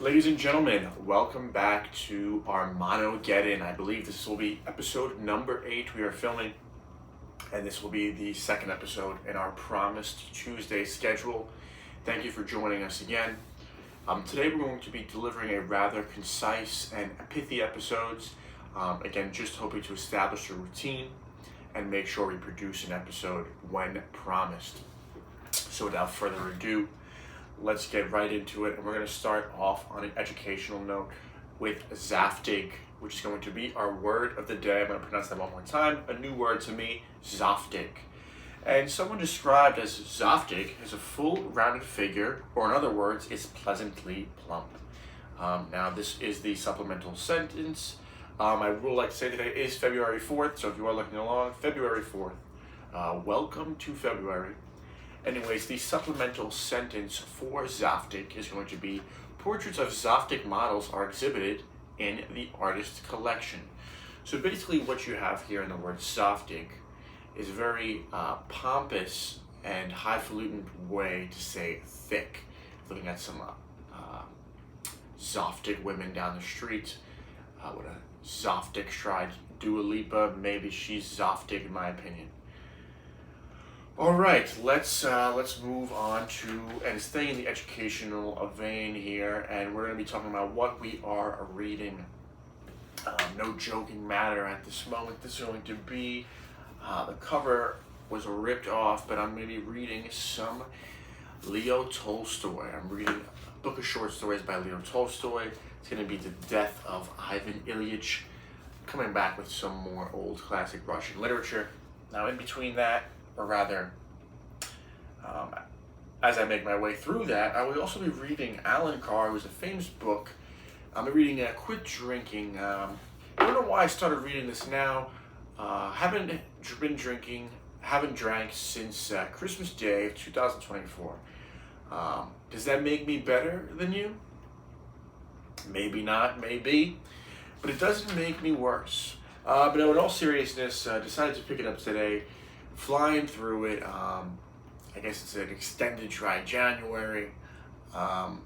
Ladies and gentlemen, welcome back to ARMANOgeddon. I believe this will be episode number 8 we are filming, and this will be the second episode in our promised Tuesday schedule. Thank you for joining us again. Today we're going to be delivering a rather concise and pithy episodes. Again, just hoping to establish a routine and make sure we produce an episode when promised. So without further ado, let's get right into it, and we're going to start off on an educational note with Zaftig, which is going to be our word of the day. I'm going to pronounce that one more time. A new word to me, Zaftig. And someone described as Zaftig as a full rounded figure, or in other words, is pleasantly plump. Now this is the supplemental sentence. I would like to say today is February 4th, so if you are looking along, February 4th. Welcome to February. Anyways, the supplemental sentence for Zaftig is going to be, portraits of Zaftig models are exhibited in the artist's collection. So basically what you have here in the word Zaftig is a very pompous and highfalutin way to say thick. Looking at some Zaftig women down the street with a Zaftig stride. Dua Lipa, maybe she's Zaftig in my opinion. All right, let's move on to and stay in the educational vein here, and we're going to be talking about what we are reading. No joking matter at this moment. This is going to be the cover was ripped off, but I'm going to be reading some Leo Tolstoy. I'm reading a book of short stories by Leo Tolstoy. It's going to be The Death of Ivan Ilyich, coming back with some more old classic Russian literature. Now, in between that, or rather, as I make my way through that, I will also be reading Alan Carr, who's a famous book. I'm reading Quit Drinking. I don't know why I started reading this now. Haven't been drinking, haven't drank since Christmas Day of 2024. Does that make me better than you? Maybe not, maybe. But it doesn't make me worse. But in all seriousness, decided to pick it up today. Flying through it. I guess it's an extended dry January. Might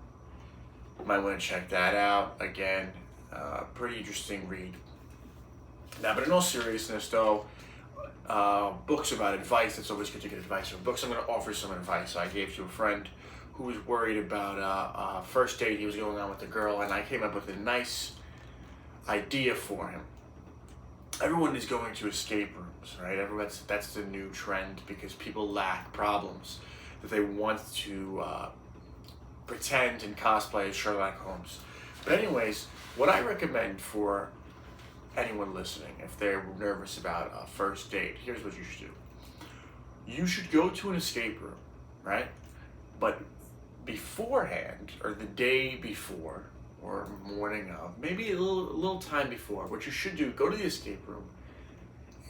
want to check that out again. Pretty interesting read. Now, but in all seriousness, though, books about advice. It's always good to get advice from books. I'm going to offer some advice I gave to a friend who was worried about a first date he was going on with a girl, and I came up with a nice idea for him. Everyone is going to escape rooms, right? That's the new trend because people lack problems that they want to pretend and cosplay as Sherlock Holmes. But anyways, what I recommend for anyone listening, if they're nervous about a first date, here's what you should do. You should go to an escape room, right? But beforehand, or the day before, or morning of, maybe a little time before, what you should do, go to the escape room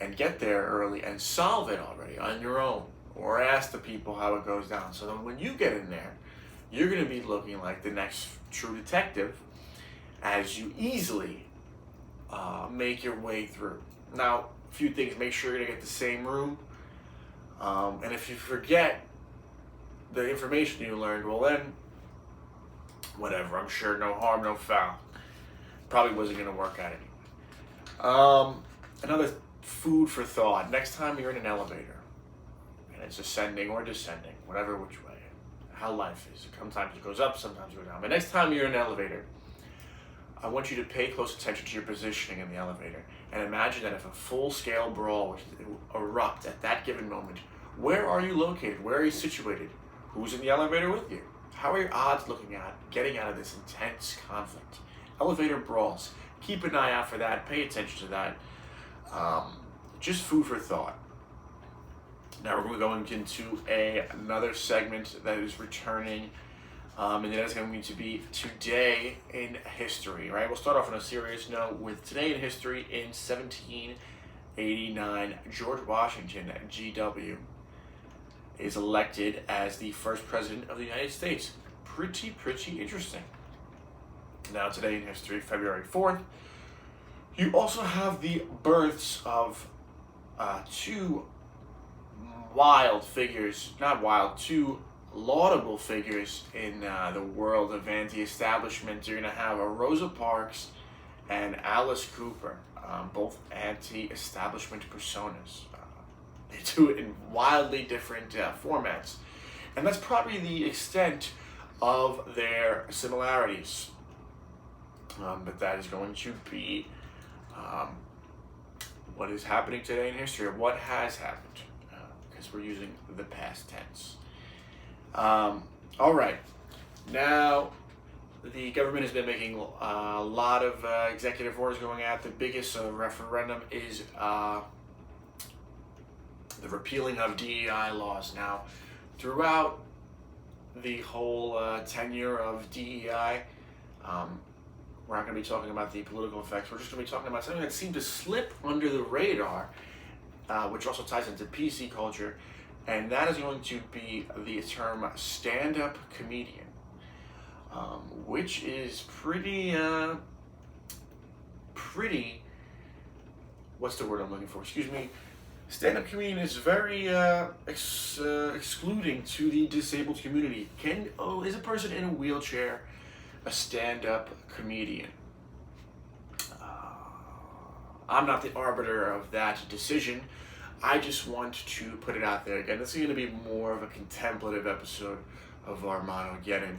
and get there early and solve it already on your own, or ask the people how it goes down. So then when you get in there, you're going to be looking like the next true detective as you easily make your way through. Now, a few things: make sure you're going to get the same room, and if you forget the information you learned, well then, whatever, I'm sure no harm, no foul. Probably wasn't going to work out anyway. Another food for thought. Next time you're in an elevator, and it's ascending or descending, whatever which way, how life is. Sometimes it goes up, sometimes it goes down. But next time you're in an elevator, I want you to pay close attention to your positioning in the elevator. And imagine that if a full-scale brawl was to erupt at that given moment, where are you located? Where are you situated? Who's in the elevator with you? How are your odds looking at getting out of this intense conflict? Elevator brawls. Keep an eye out for that. Pay attention to that. Just food for thought. Now we're going into another segment that is returning, and that is going to be Today in History. Right? We'll start off on a serious note with Today in History. In 1789, George Washington, GW, is elected as the first president of the United States. Pretty interesting. Now, Today in History, February 4th, you also have the births of two wild figures, not wild, two laudable figures in the world of anti-establishment. You're going to have Rosa Parks and Alice Cooper, both anti-establishment personas. They do it in wildly different formats. And that's probably the extent of their similarities. But that is going to be what is happening today in history, or what has happened, because we're using the past tense. All right. Now, the government has been making a lot of executive orders going out. The biggest referendum is the repealing of DEI laws. Now, throughout the whole tenure of DEI, we're not going to be talking about the political effects. We're just going to be talking about something that seemed to slip under the radar, which also ties into PC culture, and that is going to be the term stand-up comedian, which is pretty, what's the word I'm looking for? Excuse me. Stand-up comedian is very excluding to the disabled community. Is a person in a wheelchair a stand-up comedian? I'm not the arbiter of that decision. I just want to put it out there. Again, this is going to be more of a contemplative episode of ARMANOgeddon,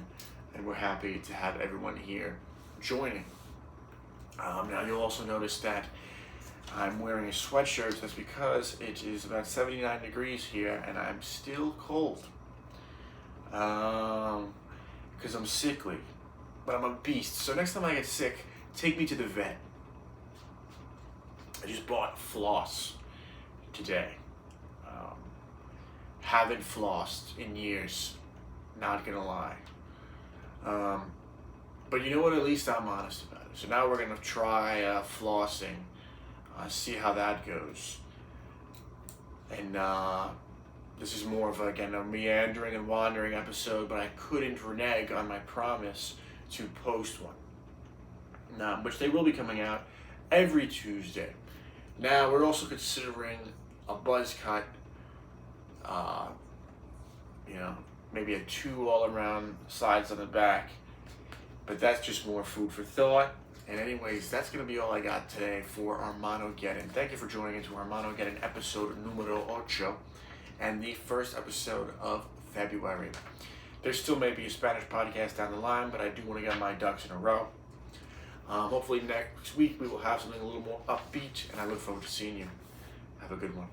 and we're happy to have everyone here joining. Now, you'll also notice that I'm wearing a sweatshirt. That's because it is about 79 degrees here, and I'm still cold. Because I'm sickly. But I'm a beast. So next time I get sick, take me to the vet. I just bought floss today. Haven't flossed in years. Not gonna lie. But you know what? At least I'm honest about it. So now we're gonna try flossing. See how that goes. And this is more of, again, a meandering and wandering episode, but I couldn't renege on my promise to post one. Which they will be coming out every Tuesday. Now, we're also considering a buzz cut, maybe a 2 all-around sides on the back, but that's just more food for thought. And anyways, that's going to be all I got today for ARMANOgeddon. Thank you for joining into ARMANOgeddon episode numero 8, and the first episode of February. There still may be a Spanish podcast down the line, but I do want to get my ducks in a row. Hopefully next week we will have something a little more upbeat, and I look forward to seeing you. Have a good one.